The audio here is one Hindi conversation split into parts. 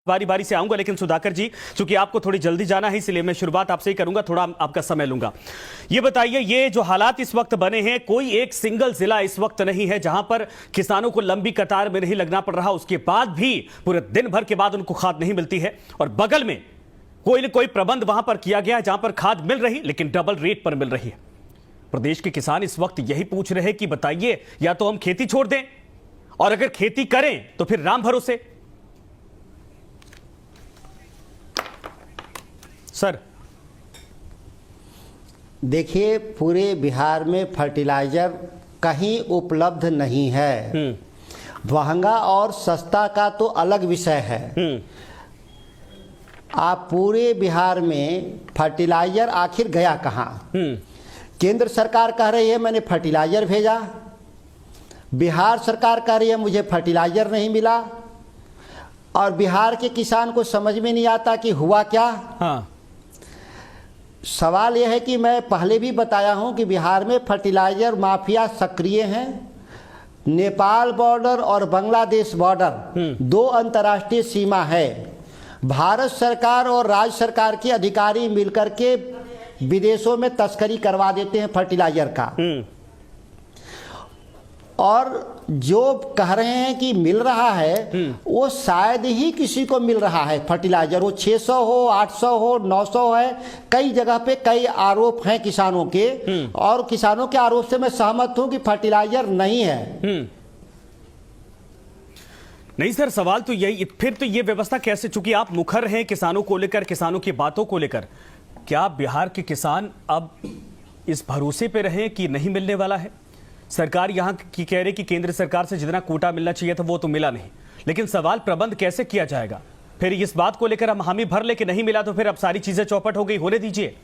बारी बारी से आऊंगा, लेकिन सुधाकर जी चूंकि आपको थोड़ी जल्दी जाना है इसलिए मैं शुरुआत आपसे ही करूंगा, थोड़ा आपका समय लूंगा। ये बताइए, ये जो हालात इस वक्त बने हैं, कोई एक सिंगल जिला इस वक्त नहीं है जहां पर किसानों को लंबी कतार में नहीं लगना पड़ रहा, उसके बाद भी पूरे दिन भर के बाद उनको खाद नहीं मिलती है, और बगल में कोई न कोई प्रबंध वहां पर किया गया है जहां पर खाद मिल रही लेकिन डबल रेट पर मिल रही है। प्रदेश के किसान इस वक्त यही पूछ रहे हैं कि बताइए, या तो हम खेती छोड़ दें, और अगर खेती करें तो फिर राम भरोसे। सर देखिए, पूरे बिहार में फर्टिलाइजर कहीं उपलब्ध नहीं है। महंगा और सस्ता का तो अलग विषय है। आप पूरे बिहार में फर्टिलाइजर आखिर गया कहाँ? केंद्र सरकार कह रही है मैंने फर्टिलाइजर भेजा, बिहार सरकार कह रही है मुझे फर्टिलाइजर नहीं मिला, और बिहार के किसान को समझ में नहीं आता कि हुआ क्या। हाँ। सवाल यह है कि मैं पहले भी बताया हूं कि बिहार में फर्टिलाइजर माफिया सक्रिय हैं। नेपाल बॉर्डर और बांग्लादेश बॉर्डर दो अंतर्राष्ट्रीय सीमा है। भारत सरकार और राज्य सरकार के अधिकारी मिलकर के विदेशों में तस्करी करवा देते हैं फर्टिलाइजर का। और जो कह रहे हैं कि मिल रहा है वो शायद ही किसी को मिल रहा है फर्टिलाइजर। वो 600 हो, 800 हो, 900 है। कई जगह पे कई आरोप हैं किसानों के, और किसानों के आरोप से मैं सहमत हूं कि फर्टिलाइजर नहीं है। नहीं सर, सवाल तो यही, फिर तो ये व्यवस्था कैसे, चूंकि आप मुखर हैं किसानों को लेकर, किसानों की बातों को लेकर, क्या बिहार के किसान अब इस भरोसे पे रहे कि नहीं मिलने वाला है? सरकार यहां की कह रही कि केंद्र सरकार से जितना कोटा मिलना चाहिए था वो तो मिला नहीं, लेकिन सवाल प्रबंध कैसे किया जाएगा? फिर इस बात को लेकर हम हामी भर ले कि नहीं मिला तो फिर अब सारी चीजें चौपट हो गई, होने दीजिए।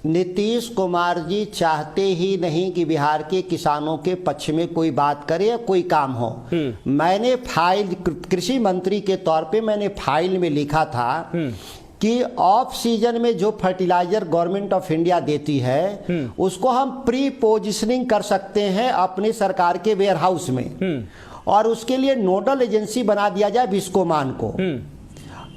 नीतीश कुमार जी चाहते ही नहीं कि बिहार के किसानों के पक्ष में कोई बात करे या कोई काम हो। मैंने फाइल, कृषि मंत्री के तौर पे मैंने फाइल में लिखा था कि ऑफ सीजन में जो फर्टिलाइजर गवर्नमेंट ऑफ इंडिया देती है उसको हम प्री पोजिशनिंग कर सकते हैं अपने सरकार के वेयर हाउस में, और उसके लिए नोडल एजेंसी बना दिया जाए बिस्कोमान को।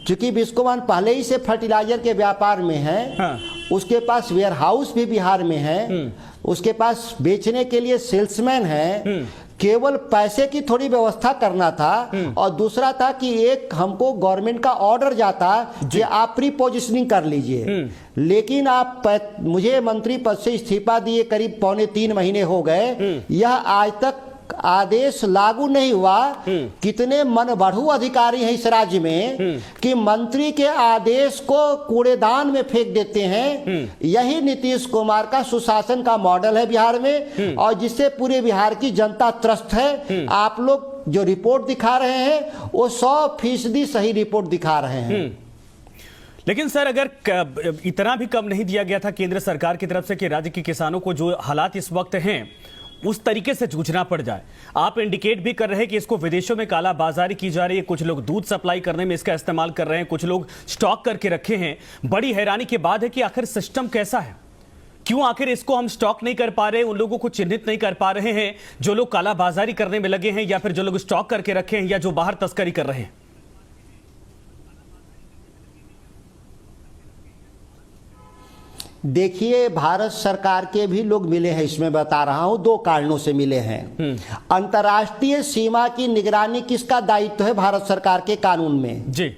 क्योंकि बिस्कोमान पहले ही से फर्टिलाइजर के व्यापार में है। हाँ। उसके पास वेयर हाउस भी बिहार में है, उसके पास बेचने के लिए सेल्समैन है। केवल पैसे की थोड़ी व्यवस्था करना था, और दूसरा था कि एक हमको गवर्नमेंट का ऑर्डर जाता कि आप प्री पोजिशनिंग कर लीजिए। लेकिन आप मुझे मंत्री पद से इस्तीफा दिए करीब 2.25 महीने हो गए, यह आज तक आदेश लागू नहीं हुआ। कितने मन बढ़ू अधिकारी हैं इस राज्य में कि मंत्री के आदेश को कूड़ेदान में फेंक देते हैं। यही नीतीश कुमार का सुशासन का मॉडल है बिहार में, और जिससे पूरे बिहार की जनता त्रस्त है। आप लोग जो रिपोर्ट दिखा रहे हैं वो 100% सही रिपोर्ट दिखा रहे हैं। लेकिन सर, अगर इतना भी कम नहीं दिया गया था केंद्र सरकार की तरफ से कि राज्य के किसानों को जो हालात इस वक्त हैं उस तरीके से जूझना पड़ जाए? आप इंडिकेट भी कर रहे हैं कि इसको विदेशों में काला बाजारी की जा रही है, कुछ लोग दूध सप्लाई करने में इसका इस्तेमाल कर रहे हैं, कुछ लोग स्टॉक करके रखे हैं। बड़ी हैरानी की बात है कि आखिर सिस्टम कैसा है, क्यों आखिर इसको हम स्टॉक नहीं कर पा रहे, उन लोगों को चिन्हित नहीं कर पा रहे हैं जो लोग काला बाजारी करने में लगे हैं, या फिर जो लोग स्टॉक करके रखे हैं, या जो बाहर तस्करी कर रहे हैं? देखिए, भारत सरकार के भी लोग मिले हैं, इसमें बता रहा हूं, 2 कारणों से मिले हैं। अंतर्राष्ट्रीय सीमा की निगरानी किसका दायित्व है भारत सरकार के कानून में? जी,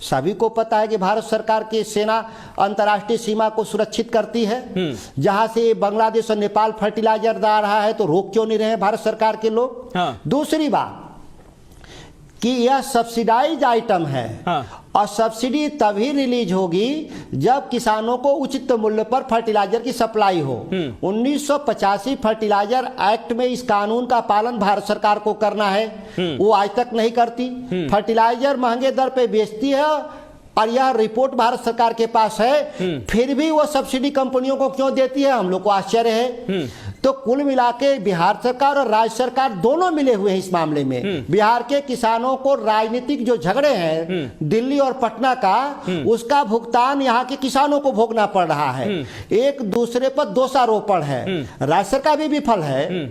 सभी को पता है कि भारत सरकार की सेना अंतर्राष्ट्रीय सीमा को सुरक्षित करती है। जहां से बांग्लादेश और नेपाल फर्टिलाइजर ला रहा है तो रोक क्यों नहीं रहे भारत सरकार के लोग? हाँ। दूसरी बात कि यह सब्सिडाइज आइटम है। हाँ। और सब्सिडी तभी रिलीज होगी जब किसानों को उचित मूल्य पर फर्टिलाइजर की सप्लाई हो। 1985 फर्टिलाइजर एक्ट में इस कानून का पालन भारत सरकार को करना है, वो आज तक नहीं करती। फर्टिलाइजर महंगे दर पे बेचती है, और यह रिपोर्ट भारत सरकार के पास है, फिर भी वो सब्सिडी कंपनियों को क्यों देती है, हम लोग को आश्चर्य है। तो कुल मिलाके बिहार सरकार और राज्य सरकार दोनों मिले हुए हैं इस मामले में। बिहार के किसानों को राजनीतिक जो झगड़े हैं दिल्ली और पटना का, उसका भुगतान यहाँ के किसानों को भोगना पड़ रहा है। एक दूसरे पर दोषारोपण है, राज्य सरकार भी विफल है।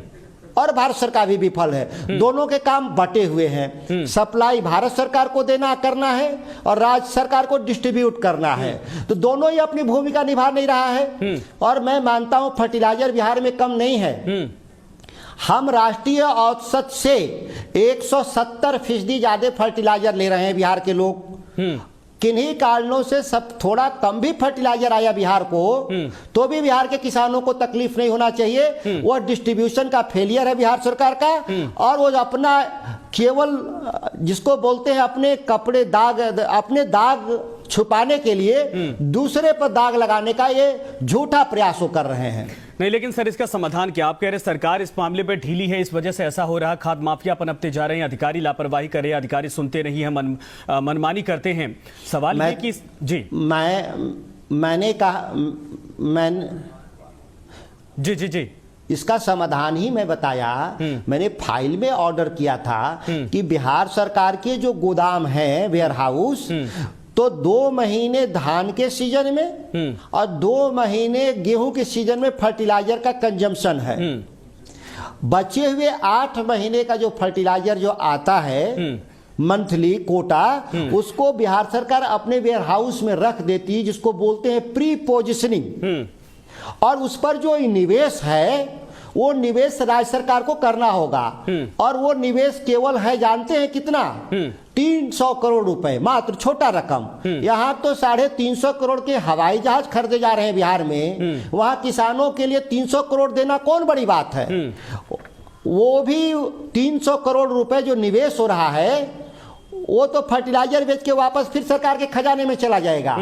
और भारत सरकार भी विफल है। दोनों के काम बटे हुए हैं। सप्लाई भारत सरकार को देना करना है और राज्य सरकार को डिस्ट्रीब्यूट करना है, तो दोनों ही अपनी भूमिका निभा नहीं रहा है। और मैं मानता हूं फर्टिलाइजर बिहार में कम नहीं है। हम राष्ट्रीय औसत से 170% ज्यादा फर्टिलाइजर ले रहे हैं बिहार के लोग। किन्हीं कारणों से सब थोड़ा कम भी फर्टिलाइजर आया बिहार को, तो भी बिहार के किसानों को तकलीफ नहीं होना चाहिए। वो डिस्ट्रीब्यूशन का फेलियर है बिहार सरकार का, और वो अपना केवल जिसको बोलते हैं अपने दाग छुपाने के लिए दूसरे पर दाग लगाने का ये झूठा प्रयास वो कर रहे हैं। नहीं, लेकिन सर इसका समाधान क्या? आप कह रहे सरकार इस मामले पे ढीली है, इस वजह से ऐसा हो रहा है, खाद माफिया पनपते जा रहे हैं, अधिकारी लापरवाही कर रहे हैं, अधिकारी सुनते नहीं है, मनमानी करते हैं। सवाल ये कि जी मैंने कहा जी इसका समाधान ही मैं बताया। मैंने फाइल में ऑर्डर किया था कि बिहार सरकार के जो गोदाम है वेयर हाउस, तो 2 महीने धान के सीजन में और 2 महीने गेहूं के सीजन में फर्टिलाइजर का कंजम्पशन है। बचे हुए 8 महीने का जो फर्टिलाइजर जो आता है मंथली कोटा, उसको बिहार सरकार अपने वेयर हाउस में रख देती है, जिसको बोलते हैं प्री पोजिशनिंग। और उस पर जो निवेश है वो निवेश राज्य सरकार को करना होगा। और वो निवेश केवल है, जानते हैं कितना? 300 करोड़ रुपए, मात्र छोटा रकम। यहाँ तो 350 करोड़ के हवाई जहाज खरीदे जा रहे हैं बिहार में। वहाँ किसानों के लिए 300 करोड़ देना कौन बड़ी बात है? वो भी 300 करोड़ रुपए जो निवेश हो रहा है, वो तो फर्टिलाइजर बेच के वापस फिर सरकार के खजाने में चला जाएगा।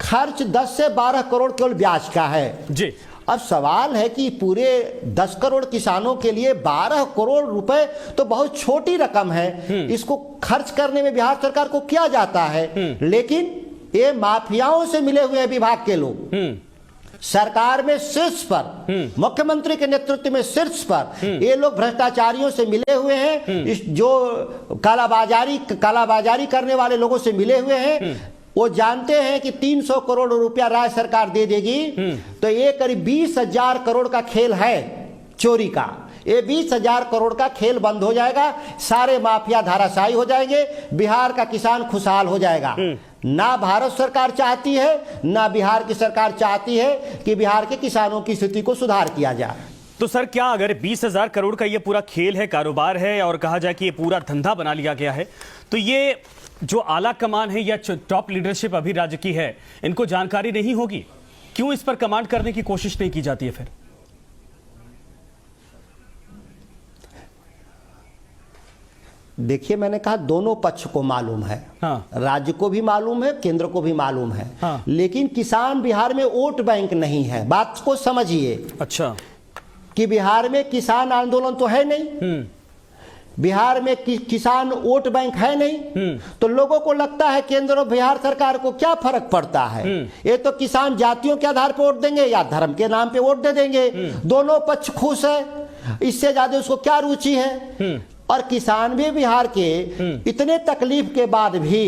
खर्च 10 से 12 करोड़ केवल ब्याज का है जी। अब सवाल है कि पूरे 10 करोड़ किसानों के लिए 12 करोड़ रुपए तो बहुत छोटी रकम है। इसको खर्च करने में बिहार सरकार को क्या जाता है? लेकिन ये माफियाओं से मिले हुए विभाग के लोग सरकार में शीर्ष पर, मुख्यमंत्री के नेतृत्व में शीर्ष पर ये लोग भ्रष्टाचारियों से मिले हुए हैं। इस जो कालाबाजारी करने वाले लोगों से मिले हुए हैं। वो जानते हैं कि 300 करोड़ रुपया राज्य सरकार दे देगी तो ये करीब 20,000 करोड़ का खेल है चोरी का। ये 20,000 करोड़ का खेल बंद हो जाएगा, सारे माफिया धाराशायी हो जाएंगे, बिहार का किसान खुशहाल हो जाएगा। ना भारत सरकार चाहती है, ना बिहार की सरकार चाहती है कि बिहार के किसानों की स्थिति को सुधार किया जाए। तो सर क्या अगर 20,000 करोड़ का ये पूरा खेल है, कारोबार है, और कहा जाए कि ये पूरा धंधा बना लिया गया है, तो ये जो आला कमान है या टॉप लीडरशिप अभी राज्य की है, इनको जानकारी नहीं होगी? क्यों इस पर कमांड करने की कोशिश नहीं की जाती है फिर? देखिए, मैंने कहा दोनों पक्ष को मालूम है। हाँ। राज्य को भी मालूम है, केंद्र को भी मालूम है। हाँ। लेकिन किसान बिहार में वोट बैंक नहीं है। बात को समझिए। अच्छा, कि बिहार में किसान आंदोलन तो है नहीं, बिहार में किसान वोट बैंक है नहीं, तो लोगों को लगता है केंद्र और बिहार सरकार को क्या फर्क पड़ता है? ये तो किसान जातियों के आधार पर वोट देंगे या धर्म के नाम पे वोट दे देंगे। दोनों पक्ष खुश है, इससे ज्यादा उसको क्या रुचि है? और किसान भी बिहार के इतने तकलीफ के बाद भी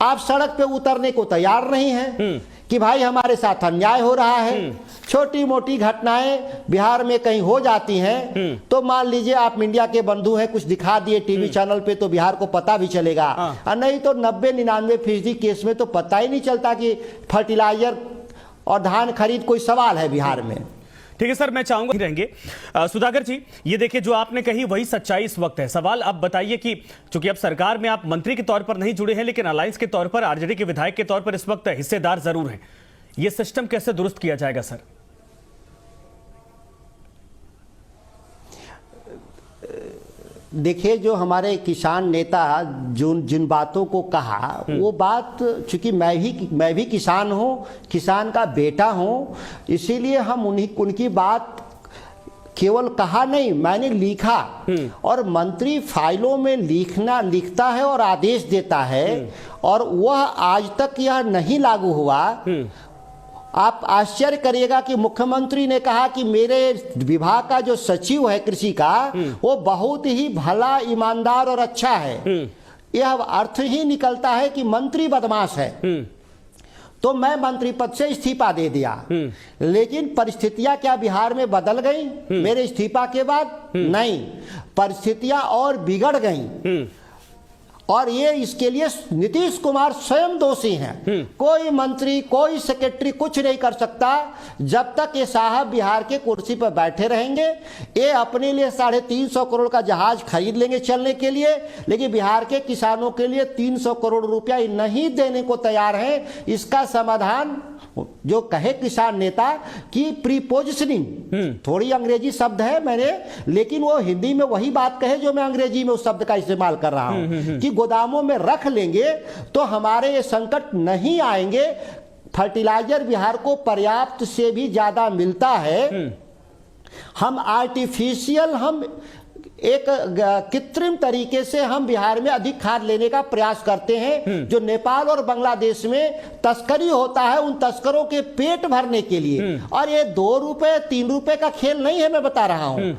आप सड़क पे उतरने को तैयार नहीं है कि भाई हमारे साथ अन्याय हो रहा है। छोटी मोटी घटनाएं बिहार में कहीं हो जाती हैं तो मान लीजिए आप मीडिया के बंधु हैं, कुछ दिखा दिए टीवी चैनल पे तो बिहार को पता भी चलेगा। और नहीं तो 90-99% केस में तो पता ही नहीं चलता कि फर्टिलाइजर और धान खरीद कोई सवाल है बिहार में। ठीक है सर, मैं चाहूंगा ही रहेंगे। सुधाकर जी, ये देखिए जो आपने कही वही सच्चाई इस वक्त है। सवाल अब बताइए कि चूंकि अब सरकार में आप मंत्री के तौर पर नहीं जुड़े हैं, लेकिन अलायंस के तौर पर, आरजेडी के विधायक के तौर पर इस वक्त हिस्सेदार जरूर हैं। ये सिस्टम कैसे दुरुस्त किया जाएगा सर? देखिए, जो हमारे किसान नेता जिन बातों को कहा, वो बात चूंकि मैं भी किसान हूँ, किसान का बेटा हूँ, इसीलिए हम उनकी बात केवल कहा नहीं, मैंने लिखा। और मंत्री फाइलों में लिखता है और आदेश देता है, और वह आज तक यह नहीं लागू हुआ। आप आश्चर्य करिएगा कि मुख्यमंत्री ने कहा कि मेरे विभाग का जो सचिव है कृषि का, वो बहुत ही भला, ईमानदार और अच्छा है। यह अर्थ ही निकलता है कि मंत्री बदमाश है। तो मैं मंत्री पद से इस्तीफा दे दिया। लेकिन परिस्थितियां क्या बिहार में बदल गई मेरे इस्तीफा के बाद? नहीं, परिस्थितियां और बिगड़ गई। और ये इसके लिए नीतीश कुमार स्वयं दोषी हैं। कोई मंत्री, कोई सेक्रेटरी कुछ नहीं कर सकता जब तक ये साहब बिहार के कुर्सी पर बैठे रहेंगे। ये अपने लिए 350 करोड़ का जहाज खरीद लेंगे चलने के लिए, लेकिन बिहार के किसानों के लिए 300 करोड़ रुपया नहीं देने को तैयार हैं। इसका समाधान जो कहे किसान नेता कि प्रीपोजिशनिंग, थोड़ी अंग्रेजी शब्द है मैंने, लेकिन वो हिंदी में वही बात कहे जो मैं अंग्रेजी में उस शब्द का इस्तेमाल कर रहा हूं कि गोदामों में रख लेंगे तो हमारे ये संकट नहीं आएंगे। फर्टिलाइजर बिहार को पर्याप्त से भी ज्यादा मिलता है। हम आर्टिफिशियल, हम एक कृत्रिम तरीके से हम बिहार में अधिक खाद लेने का प्रयास करते हैं। जो नेपाल और बांग्लादेश में तस्करी होता है उन तस्करों के पेट भरने के लिए। और ये 2 रुपए 3 रुपए का खेल नहीं है, मैं बता रहा हूं,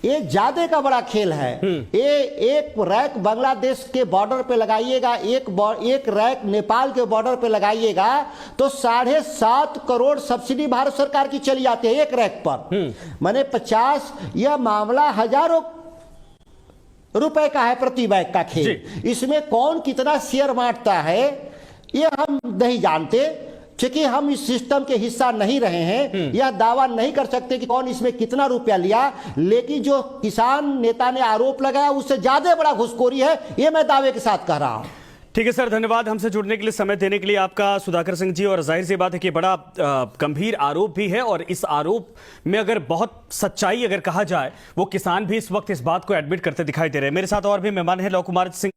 ये ज्यादा का बड़ा खेल है। ये एक रैक बांग्लादेश के बॉर्डर पे लगाइएगा, एक रैक नेपाल के बॉर्डर पे लगाइएगा तो 7.5 करोड़ सब्सिडी भारत सरकार की चली जाती है एक रैक पर। माने 50, यह मामला हजारों रुपए का है प्रति बैग का खेल। इसमें कौन कितना शेयर बांटता है ये हम नहीं जानते, क्योंकि हम इस सिस्टम के हिस्सा नहीं रहे हैं। यह दावा नहीं कर सकते कि कौन इसमें कितना रुपया लिया, लेकिन जो किसान नेता ने आरोप लगाया उससे ज्यादा बड़ा घुसखोरी है, यह मैं दावे के साथ कह रहा हूं। ठीक है सर, धन्यवाद हमसे जुड़ने के लिए, समय देने के लिए आपका सुधाकर सिंह जी। और जाहिर सी बात है कि बड़ा गंभीर आरोप भी है, और इस आरोप में अगर बहुत सच्चाई अगर कहा जाए, वो किसान भी इस वक्त इस बात को एडमिट करते दिखाई दे रहे हैं। मेरे साथ और भी मेहमान हैं, लव कुमार सिंह